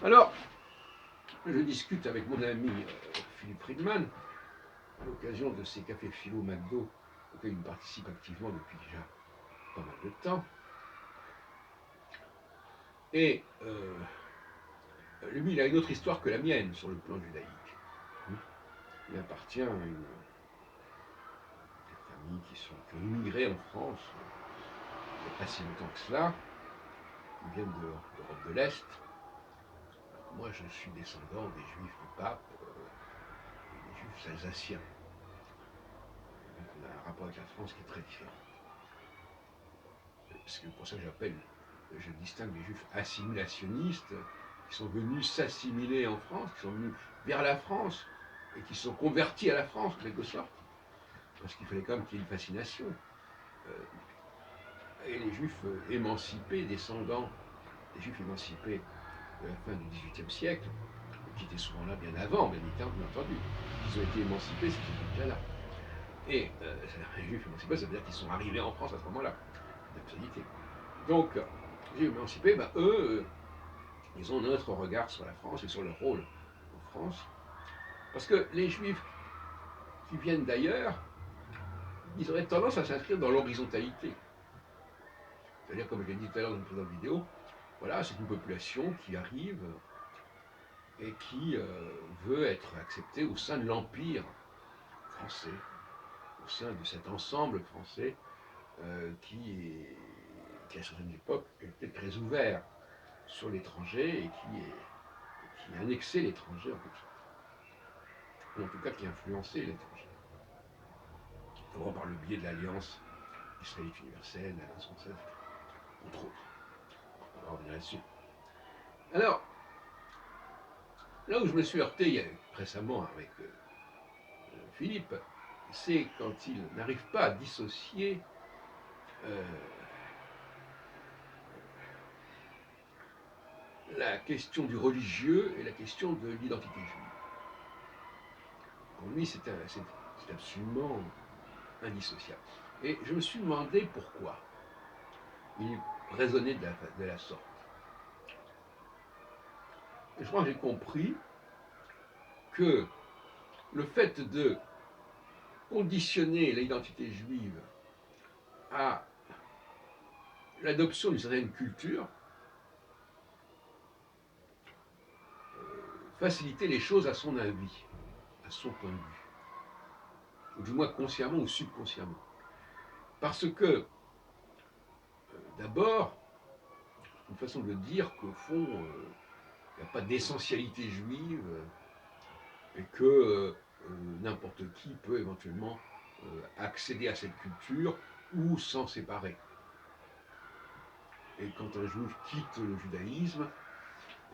Alors, je discute avec mon ami Philippe Friedman, à l'occasion de ces cafés philo McDo auxquels il participe activement depuis déjà pas mal de temps. Et lui, il a une autre histoire que la mienne sur le plan judaïque. Il appartient à une famille qui ont immigré en France il n'y a pas si longtemps que cela. Ils viennent d'Europe de l'Est. Moi, je suis descendant des juifs du pape et des juifs alsaciens. Donc on a un rapport avec la France qui est très différent. C'est pour ça que je distingue les juifs assimilationnistes qui sont venus s'assimiler en France, qui sont venus vers la France et qui sont convertis à la France en quelque sorte, parce qu'il fallait quand même qu'il y ait une fascination. Et les juifs émancipés, descendants des juifs émancipés de la fin du XVIIIe siècle, qui étaient souvent là bien avant, bien entendu. Ils ont été émancipés, c'était déjà là. Et les juifs émancipés, ça veut dire qu'ils sont arrivés en France à ce moment-là, d'absurdité. Donc, les juifs émancipés, eux, ils ont notre regard sur la France et sur leur rôle en France. Parce que les juifs qui viennent d'ailleurs, ils auraient tendance à s'inscrire dans l'horizontalité. C'est-à-dire, comme je l'ai dit tout à l'heure dans une précédente vidéo, voilà, c'est une population qui arrive et qui veut être acceptée au sein de l'Empire français, au sein de cet ensemble français qui, à certaines époques, était très ouvert sur l'étranger et qui annexait l'étranger en quelque sorte. Ou en tout cas qui influençait l'étranger. Notamment par le biais de l'Alliance israélite universelle, l'Alliance française, entre autres. On va revenir là-dessus. Alors, là où je me suis heurté récemment avec Philippe, c'est quand il n'arrive pas à dissocier la question du religieux et la question de l'identité juive. Pour lui, c'est absolument indissociable. Et je me suis demandé pourquoi il raisonnait de la sorte. Et je crois que j'ai compris que le fait de conditionner l'identité juive à l'adoption d'une certaine culture facilitait les choses à son avis, à son point de vue, ou du moins consciemment ou subconsciemment. Parce que, d'abord, une façon de dire qu'au fond, il n'y a pas d'essentialité juive et que n'importe qui peut éventuellement accéder à cette culture ou s'en séparer. Et quand un juif quitte le judaïsme,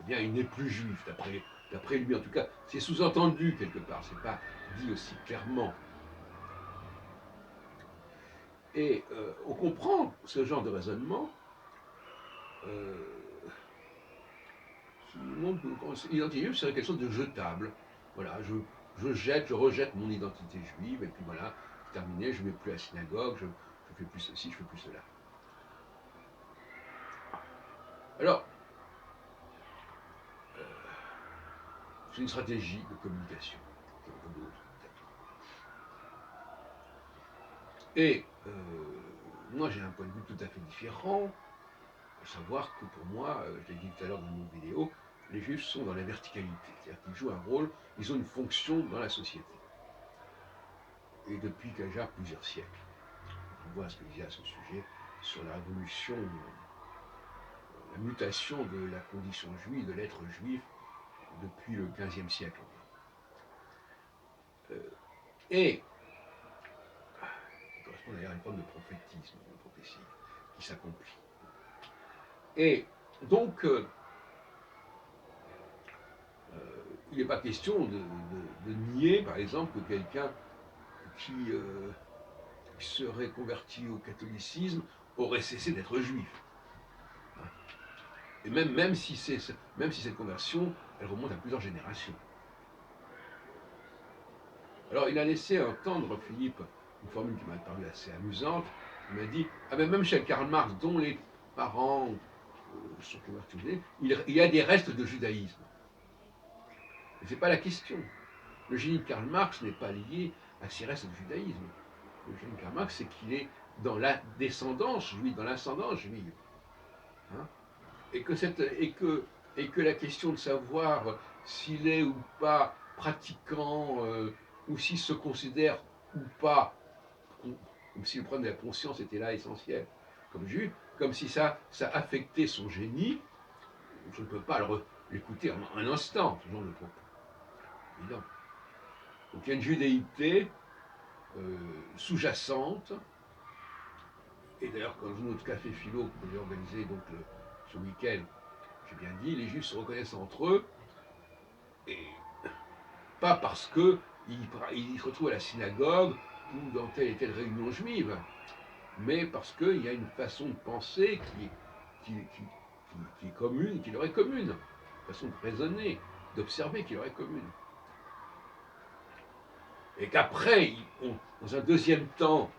eh bien, il n'est plus juif, d'après lui en tout cas. C'est sous-entendu quelque part, c'est pas dit aussi clairement. Et on comprend ce genre de raisonnement qui montre que l'identité juive serait quelque chose de jetable. Voilà, je rejette mon identité juive, et puis voilà, c'est terminé, je ne vais plus à la synagogue, je ne fais plus ceci, je ne fais plus cela. Alors, c'est une stratégie de communication, comme d'autres, peut-être. Et moi, j'ai un point de vue tout à fait différent, à savoir que pour moi, je l'ai dit tout à l'heure dans une autre vidéo, les juifs sont dans la verticalité, c'est-à-dire qu'ils jouent un rôle, ils ont une fonction dans la société. Et depuis déjà plusieurs siècles. On voit ce que disait à ce sujet sur la révolution, la mutation de la condition juive, de l'être juif, depuis le XVe siècle. Et ça correspond d'ailleurs à une forme de prophétisme, de prophétie, qui s'accomplit. Et donc, il n'est pas question de nier, par exemple, que quelqu'un qui serait converti au catholicisme aurait cessé d'être juif. Et même si cette conversion, elle remonte à plusieurs générations. Alors, il a laissé entendre, Philippe, une formule qui m'a paru assez amusante. Il m'a dit, ah ben même chez Karl Marx, dont les parents sont convertis, il y a des restes de judaïsme. Mais ce n'est pas la question. Le génie de Karl Marx n'est pas lié à ces restes de judaïsme. Le génie de Karl Marx, c'est qu'il est dans la descendance juive, dans l'ascendance juive. Hein, et, que la question de savoir s'il est ou pas pratiquant, ou s'il se considère ou pas, comme si le problème de la conscience était là essentiel, comme juif, comme si ça affectait son génie, je ne peux pas l'écouter un instant, ce genre de propos. Évidemment. Donc il y a une judéité sous-jacente, et d'ailleurs, quand notre café philo que j'ai organisé donc, ce week-end, j'ai bien dit, les juifs se reconnaissent entre eux, et pas parce qu'ils se retrouvent à la synagogue ou dans telle et telle réunion juive, mais parce qu'il y a une façon de penser qui est commune, qui leur est commune, une façon de raisonner, d'observer qui leur est commune. Et qu'après, dans un deuxième temps,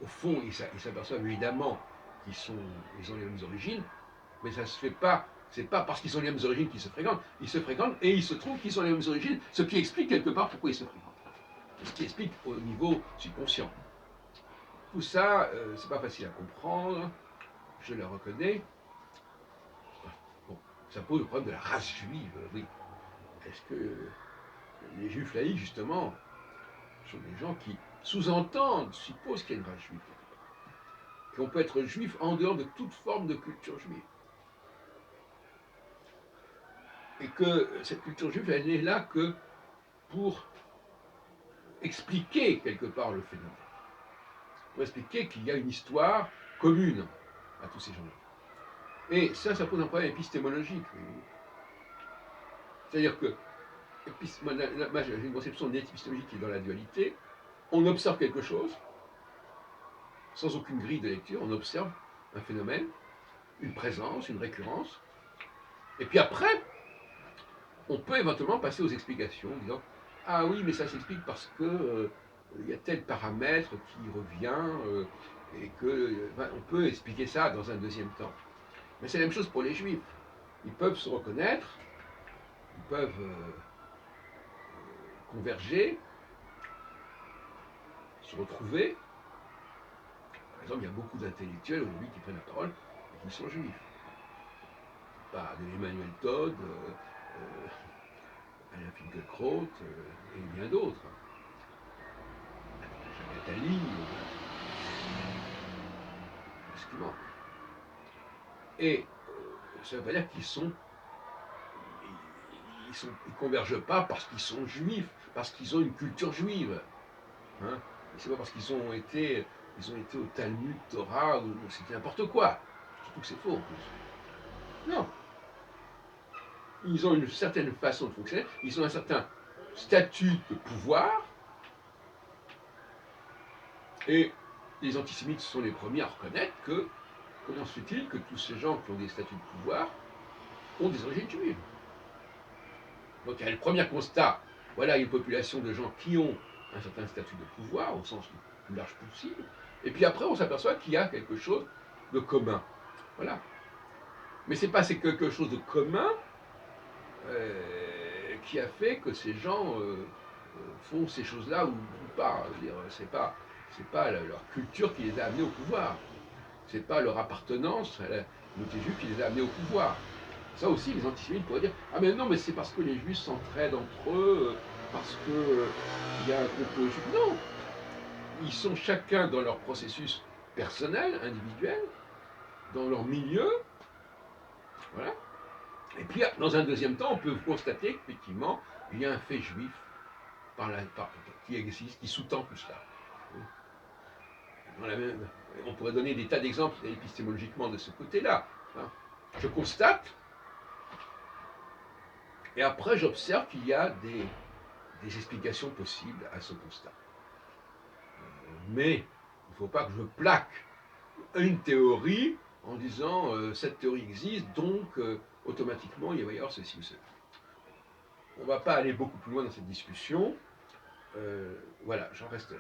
au fond, ils s'aperçoivent évidemment qu'ils ont les mêmes origines, mais ça ne se fait pas. C'est pas parce qu'ils ont les mêmes origines qu'ils se fréquentent. Ils se fréquentent et il se trouve qu'ils ont les mêmes origines, ce qui explique quelque part pourquoi ils se fréquentent. Ce qui explique au niveau subconscient. Tout ça, c'est pas facile à comprendre, je le reconnais. Bon, ça pose le problème de la race juive, oui. Est-ce que les juifs laïcs, justement, sont des gens qui sous-entendent, supposent qu'il y a une race juive, qu'on peut être juif en dehors de toute forme de culture juive. Et que cette culture juive, elle n'est là que pour expliquer quelque part le phénomène. Pour expliquer qu'il y a une histoire commune à tous ces gens-là. Et ça pose un problème épistémologique. C'est-à-dire que j'ai une conception d'épistémologie qui est dans la dualité. On observe quelque chose, sans aucune grille de lecture, on observe un phénomène, une présence, une récurrence. Et puis après, on peut éventuellement passer aux explications, en disant « Ah oui, mais ça s'explique parce que il y a tel paramètre qui revient, et que on peut expliquer ça dans un deuxième temps. » Mais c'est la même chose pour les juifs. Ils peuvent se reconnaître, ils peuvent converger, se retrouver. Par exemple, il y a beaucoup d'intellectuels aujourd'hui qui prennent la parole et qui sont juifs. Pas de Emmanuel Todd, Alain Finkielkraut et bien d'autres. Jacques Attali, excusez-moi. Et ça ne veut pas dire qu'ils ils convergent pas parce qu'ils sont juifs, parce qu'ils ont une culture juive. Hein, c'est pas parce qu'ils ont été au Talmud, Torah, ou c'était n'importe quoi. Surtout que c'est faux en plus. Non. Ils ont une certaine façon de fonctionner, ils ont un certain statut de pouvoir, et les antisémites sont les premiers à reconnaître que comment se fait-il que tous ces gens qui ont des statuts de pouvoir ont des origines juives. Donc il y a le premier constat, voilà une population de gens qui ont un certain statut de pouvoir, au sens le plus large possible, et puis après on s'aperçoit qu'il y a quelque chose de commun. Voilà. Mais c'est quelque chose de commun qui a fait que ces gens font ces choses-là ou pas. C'est pas leur culture qui les a amenés au pouvoir. C'est pas leur appartenance à la communauté juive qui les a amenés au pouvoir. Ça aussi, les antisémites pourraient dire « Ah mais non, mais c'est parce que les juifs s'entraident entre eux, parce qu'il y a un complot juif. » Non. Ils sont chacun dans leur processus personnel, individuel, dans leur milieu. Voilà. Et puis, dans un deuxième temps, on peut constater qu'effectivement, il y a un fait juif qui existe, qui sous-tend tout cela. On pourrait donner des tas d'exemples épistémologiquement de ce côté-là. Hein. Je constate, et après j'observe qu'il y a des explications possibles à ce constat. Mais il ne faut pas que je plaque une théorie en disant cette théorie existe, donc automatiquement il va y avoir ceci ou cela. On ne va pas aller beaucoup plus loin dans cette discussion. Voilà, j'en reste là.